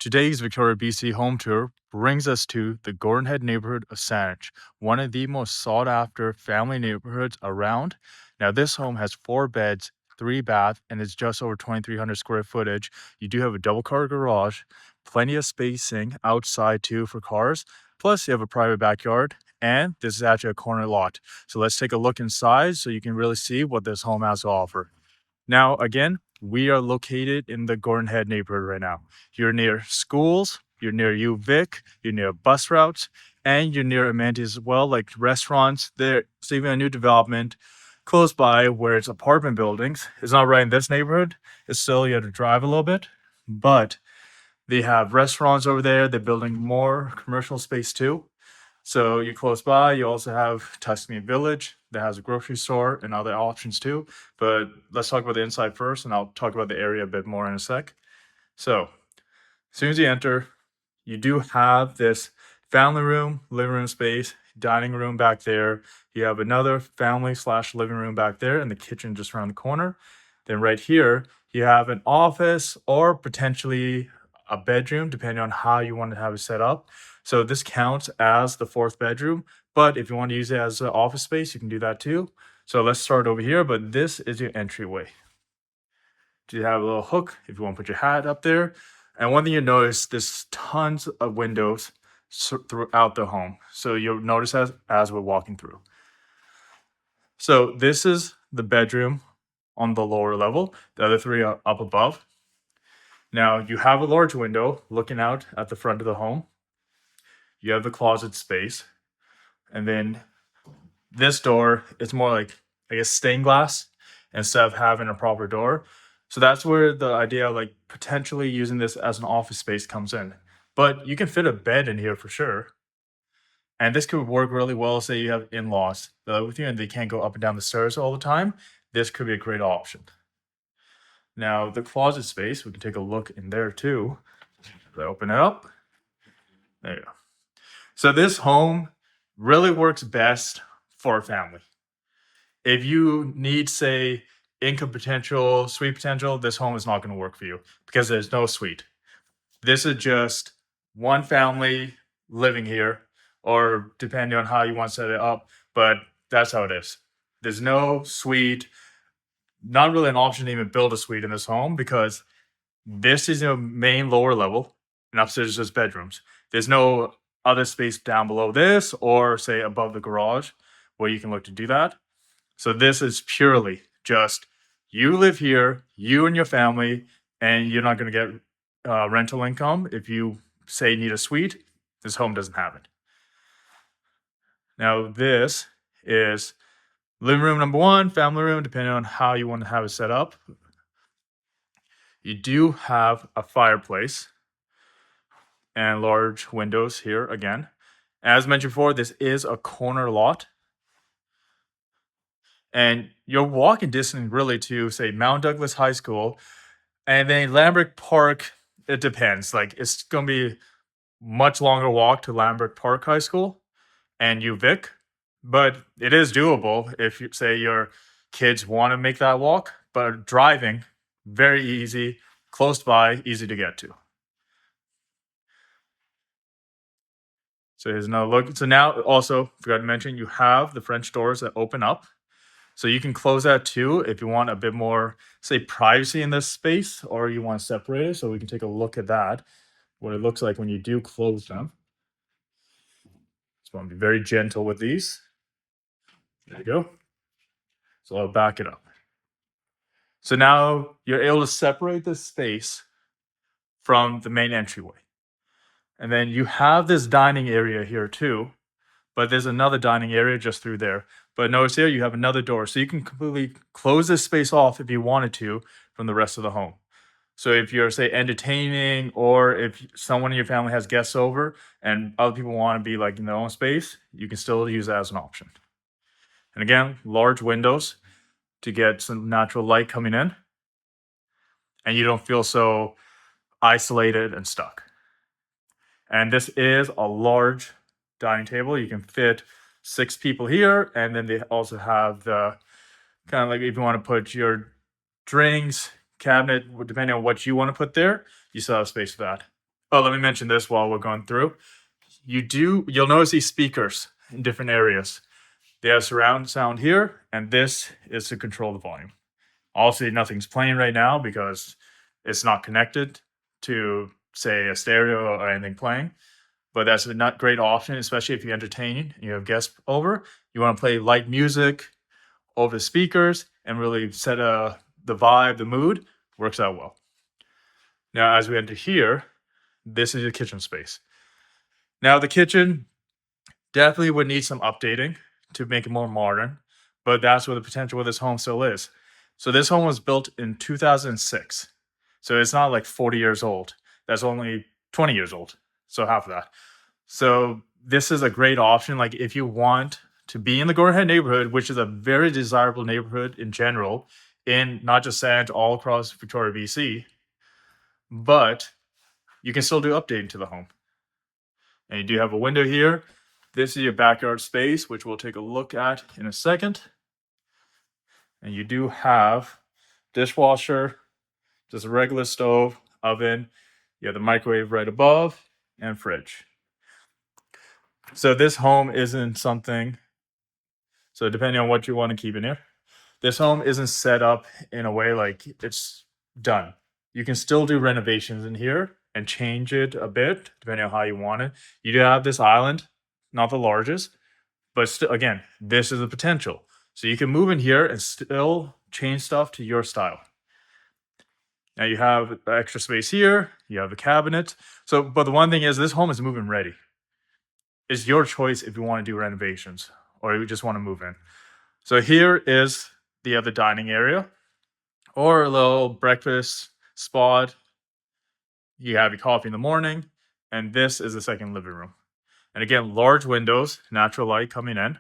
Today's Victoria BC home tour brings us to the Gordon Head neighborhood of Saanich, one of the most sought after family neighborhoods around. Now, this home has 4 beds, 3 bath, and it's just over 2,300 square footage. You do have a double car garage, plenty of spacing outside too for cars. Plus, you have a private backyard, and this is actually a corner lot. So let's take a look inside so you can really see what this home has to offer. Now, again, we are located in the Gordon Head neighborhood right now. You're near schools, you're near UVic, you're near bus routes, and you're near amenities as well, like restaurants. There's even a new development close by where it's apartment buildings. It's not right in this neighborhood. It's still, you have to drive a little bit, but they have restaurants over there. They're building more commercial space too. So you're close by. You also have Tuscany Village that has a grocery store and other options too. But let's talk about the inside first, and I'll talk about the area a bit more in a sec. So as soon as you enter, you do have this family room, living room space, dining room back there. You have another family slash living room back there, and the kitchen just around the corner. Then right here, you have an office or potentially a bedroom, depending on how you want to have it set up. So this counts as the 4th bedroom, but if you want to use it as an office space, you can do that too. So let's start over here, but this is your entryway. You have a little hook if you want to put your hat up there. And one thing you notice, there's tons of windows throughout the home. So you'll notice as we're walking through. So this is the bedroom on the lower level. The other 3 are up above. Now you have a large window looking out at the front of the home. You have the closet space. And then this door is more like, I guess, stained glass instead of having a proper door. So that's where the idea of like potentially using this as an office space comes in. But you can fit a bed in here for sure. And this could work really well. Say you have in-laws that live with you and they can't go up and down the stairs all the time. This could be a great option. Now, the closet space, we can take a look in there too. So I open it up. There you go. So this home really works best for a family. If you need, say, income potential, suite potential, this home is not going to work for you because there's no suite. This is just one family living here, or depending on how you want to set it up, but that's how it is. There's no suite, not really an option to even build a suite in this home because this is your main lower level and upstairs is just bedrooms. There's no other space down below this or say above the garage where you can look to do that. So this is purely just you live here, you and your family, and you're not going to get rental income. If you say need a suite, this home doesn't have it. Now this is living room number 1, family room, depending on how you want to have it set up. You do have a fireplace and large windows here again. As mentioned before, this is a corner lot. And you're walking distance really to, say, Mount Douglas High School. And then Lambert Park, it depends. Like, it's going to be much longer walk to Lambert Park High School and UVic. But it is doable if, you say, your kids want to make that walk. But driving, very easy, close by, easy to get to. So here's another look. So now also, forgot to mention, you have the French doors that open up. So you can close that too if you want a bit more, say, privacy in this space, or you want to separate it. So we can take a look at that, what it looks like when you do close them. So I'm going to be very gentle with these. There you go. So I'll back it up. So now you're able to separate this space from the main entryway. And then you have this dining area here too, but there's another dining area just through there. But notice here you have another door, so you can completely close this space off if you wanted to from the rest of the home. So if you're, say, entertaining, or if someone in your family has guests over and other people want to be like in their own space, you can still use that as an option. And again, large windows to get some natural light coming in, and you don't feel so isolated and stuck. And this is a large dining table. You can fit 6 people here, and then they also have the kind of like if you want to put your drinks cabinet, depending on what you want to put there, you still have space for that. Oh, let me mention this while we're going through. You'll notice these speakers in different areas. They have surround sound here, and this is to control the volume. Obviously, nothing's playing right now because it's not connected to, say, a stereo or anything playing. But that's a not great option, especially if you're entertaining and you have guests over. You want to play light music over the speakers and really set the vibe, the mood. Works out well. Now, as we enter here, this is your kitchen space. Now, the kitchen definitely would need some updating to make it more modern, but that's where the potential of this home still is. So this home was built in 2006. So it's not like 40 years old. That's only 20 years old. So half of that. So this is a great option. Like if you want to be in the Gordon Head neighborhood, which is a very desirable neighborhood in general, in not just Saanich, all across Victoria BC, but you can still do updating to the home. And you do have a window here. This is your backyard space, which we'll take a look at in a second. And you do have dishwasher, just a regular stove, oven. You have the microwave right above and fridge. So this home isn't something, so depending on what you want to keep in here, this home isn't set up in a way like it's done. You can still do renovations in here and change it a bit depending on how you want it. You do have this island, not the largest, but still, again, this is the potential. So you can move in here and still change stuff to your style. Now you have extra space here. You have a cabinet. So, but the one thing is, this home is move-in ready. It's your choice if you want to do renovations or you just want to move in. So here is the other dining area or a little breakfast spot. You have your coffee in the morning, and this is the second living room. And again, large windows, natural light coming in.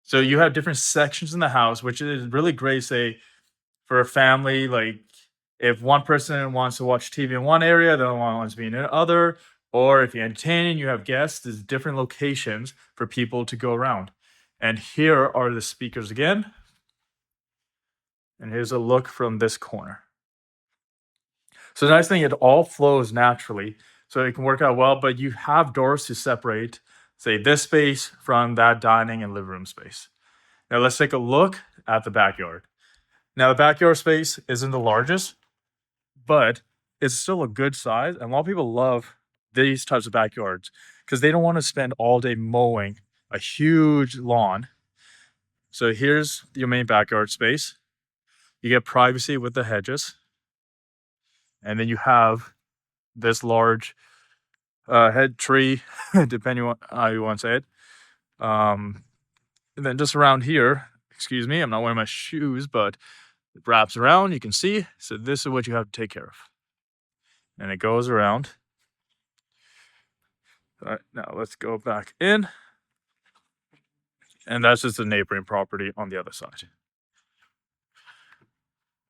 So you have different sections in the house, which is really great, say, for a family. Like if one person wants to watch TV in one area, the other one wants to be in another. Or if you're entertaining, you have guests, there's different locations for people to go around. And here are the speakers again. And here's a look from this corner. So the nice thing, it all flows naturally. So it can work out well, but you have doors to separate, say, this space from that dining and living room space. Now let's take a look at the backyard. Now the backyard space isn't the largest, but it's still a good size. And a lot of people love these types of backyards because they don't want to spend all day mowing a huge lawn. So here's your main backyard space. You get privacy with the hedges. And then you have this large head tree, depending on how you want to say it. And then just around here, excuse me, I'm not wearing my shoes, but it wraps around, you can see. So this is what you have to take care of. And it goes around. All right, now let's go back in. And that's just the neighboring property on the other side.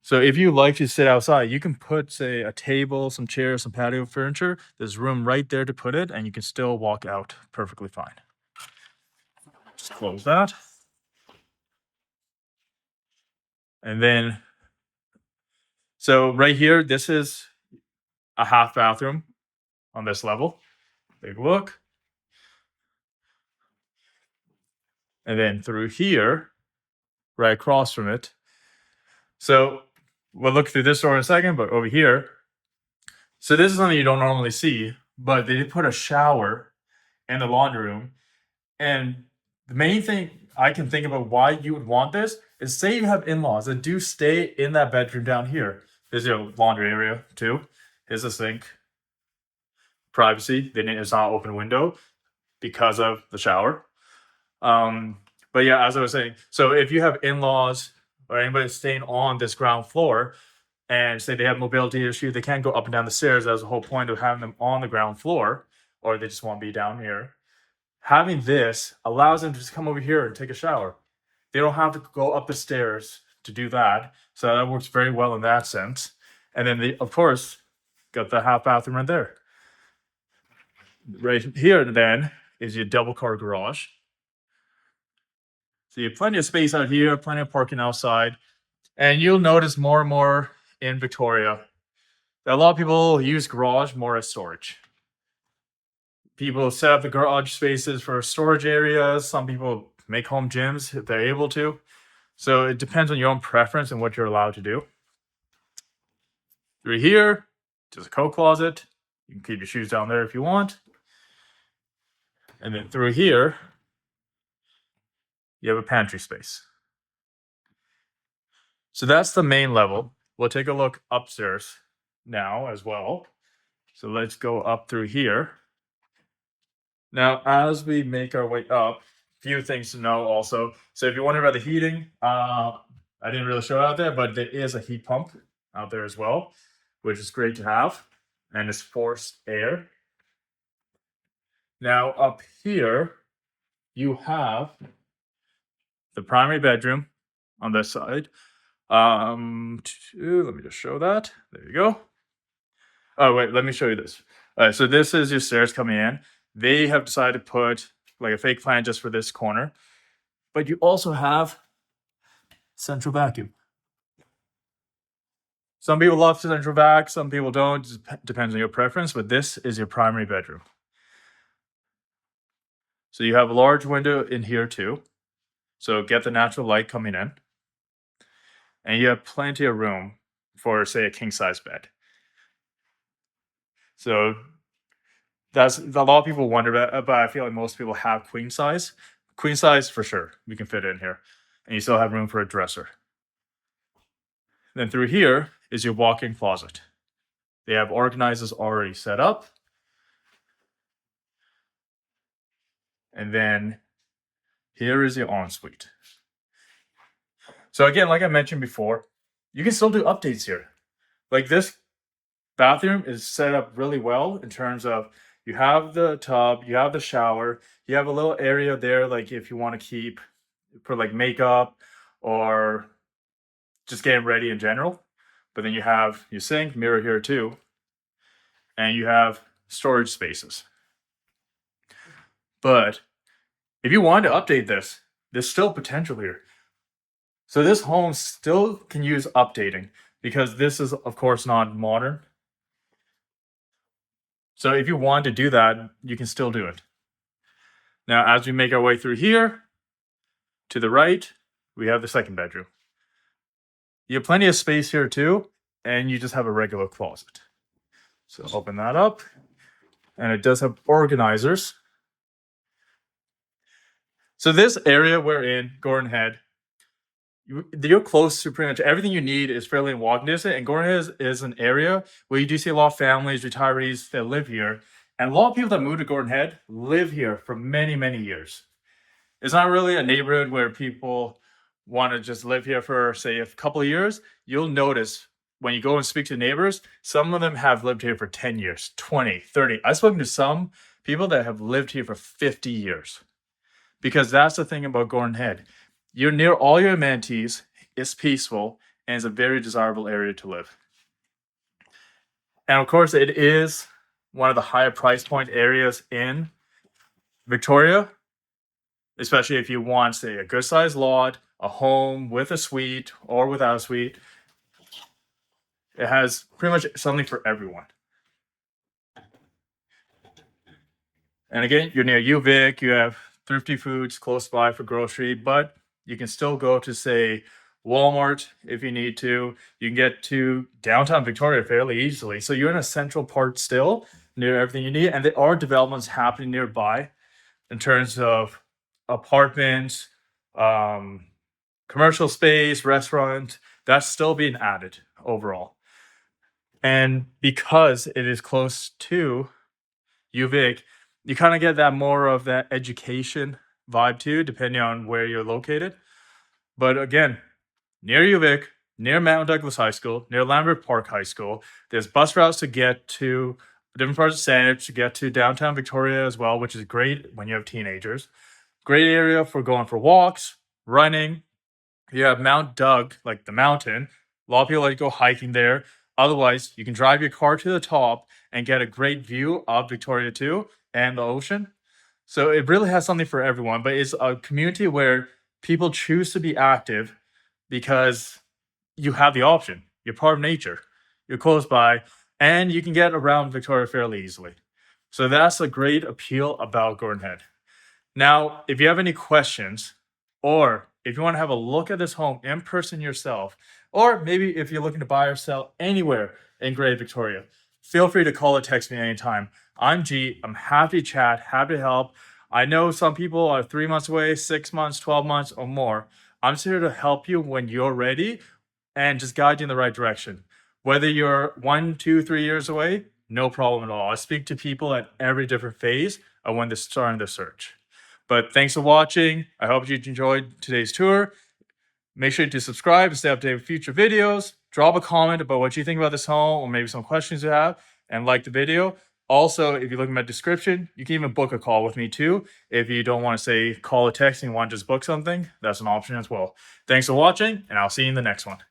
So if you like to sit outside, you can put, say, a table, some chairs, some patio furniture. There's room right there to put it, and you can still walk out perfectly fine. Just close that. And then, so right here, this is a half bathroom on this level. Take a look. And then through here, right across from it. So we'll look through this door in a second, but over here. So this is something you don't normally see, but they did put a shower in the laundry room. And the main thing I can think about why you would want this is, say you have in-laws that do stay in that bedroom down here. There's your laundry area too. Here's a sink. Privacy. Then it's not open window because of the shower. But yeah, as I was saying, so if you have in-laws or anybody staying on this ground floor and say they have mobility issue, they can't go up and down the stairs. That's the whole point of having them on the ground floor, or they just want to be down here. Having this allows them to just come over here and take a shower. They don't have to go up the stairs to do that. So that works very well in that sense. And then they, of course, got the half bathroom right there. Right here then is your double car garage. So you have plenty of space out here, plenty of parking outside. And you'll notice more and more in Victoria, A lot of people use garage more as storage. People set up the garage spaces for storage areas. Some people make home gyms if they're able to. So it depends on your own preference and what you're allowed to do. Through here, just a coat closet. You can keep your shoes down there if you want. And then through here, you have a pantry space. So that's the main level. We'll take a look upstairs now as well. So let's go up through here. Now, as we make our way up, few things to know also. So if you're wondering about the heating, I didn't really show it out there, but there is a heat pump out there as well, which is great to have. And it's forced air. Now up here, you have the primary bedroom on this side. Let me just show that. There you go. Oh, wait, let me show you this. All right, so this is your stairs coming in. They have decided to put like a fake plan just for this corner. But you also have central vacuum. Some people love central vac, some people don't. Depends on your preference, but this is your primary bedroom. So you have a large window in here too. So get the natural light coming in. And you have plenty of room for, say, a king size bed. So that's a lot of people wonder about, but I feel like most people have queen size. Queen size for sure, we can fit it in here. And you still have room for a dresser. Then through here is your walk-in closet. They have organizers already set up. And then here is your ensuite. So again, like I mentioned before, you can still do updates here. Like this bathroom is set up really well in terms of you have the tub, you have the shower, you have a little area there, like if you want to keep for like makeup or just getting ready in general. But then you have your sink, mirror here too, and you have storage spaces. But if you want to update this, there's still potential here. So this home still can use updating because this is, of course, not modern. So if you want to do that, you can still do it. Now, as we make our way through here, to the right, we have the second bedroom. You have plenty of space here too, and you just have a regular closet. So open that up, and it does have organizers. So this area we're in, Gordon Head, you're close to pretty much everything you need is fairly in walking distance. And Gordon Head is an area where you do see a lot of families, retirees that live here. And a lot of people that move to Gordon Head live here for many, many years. It's not really a neighborhood where people want to just live here for, say, a couple of years. You'll notice when you go and speak to neighbors, some of them have lived here for 10 years, 20, 30. I've spoken to some people that have lived here for 50 years. Because that's the thing about Gordon Head. You're near all your amenities, it's peaceful, and it's a very desirable area to live. And of course, it is one of the higher price point areas in Victoria, especially if you want, say, a good sized lot, a home with a suite or without a suite. It has pretty much something for everyone. And again, you're near UVic, you have thrifty foods close by for grocery, but you can still go to, say, Walmart if you need to. You can get to downtown Victoria fairly easily. So you're in a central part still, near everything you need. And there are developments happening nearby in terms of apartments, commercial space, restaurant. That's still being added overall. And because it is close to UVic, you kind of get that more of that education vibe too, depending on where you're located. But again, near UVic, near Mount Douglas High School, near Lambert Park High School, there's bus routes to get to different parts of Saanich, to get to downtown Victoria as well, which is great when you have teenagers. Great area for going for walks, running. You have Mount Doug, like the mountain. A lot of people like to go hiking there. Otherwise, you can drive your car to the top and get a great view of Victoria too and the ocean. So it really has something for everyone, but it's a community where people choose to be active because you have the option. You're part of nature. You're close by. and you can get around Victoria fairly easily. So that's a great appeal about Gordon Head. Now, if you have any questions, or if you want to have a look at this home in person yourself, or maybe if you're looking to buy or sell anywhere in Greater Victoria, feel free to call or text me anytime. I'm G. I'm happy to chat, happy to help. I know some people are 3 months away, 6 months, 12 months, or more. I'm just here to help you when you're ready and just guide you in the right direction. Whether you're 1, 2, 3 years away, no problem at all. I speak to people at every different phase of when they're starting their search. But thanks for watching. I hope you enjoyed today's tour. Make sure to subscribe to stay updated with future videos. Drop a comment about what you think about this home or maybe some questions you have, and like the video. Also, if you look at my description, you can even book a call with me too. If you don't want to say call or text and you want to just book something, that's an option as well. Thanks for watching, and I'll see you in the next one.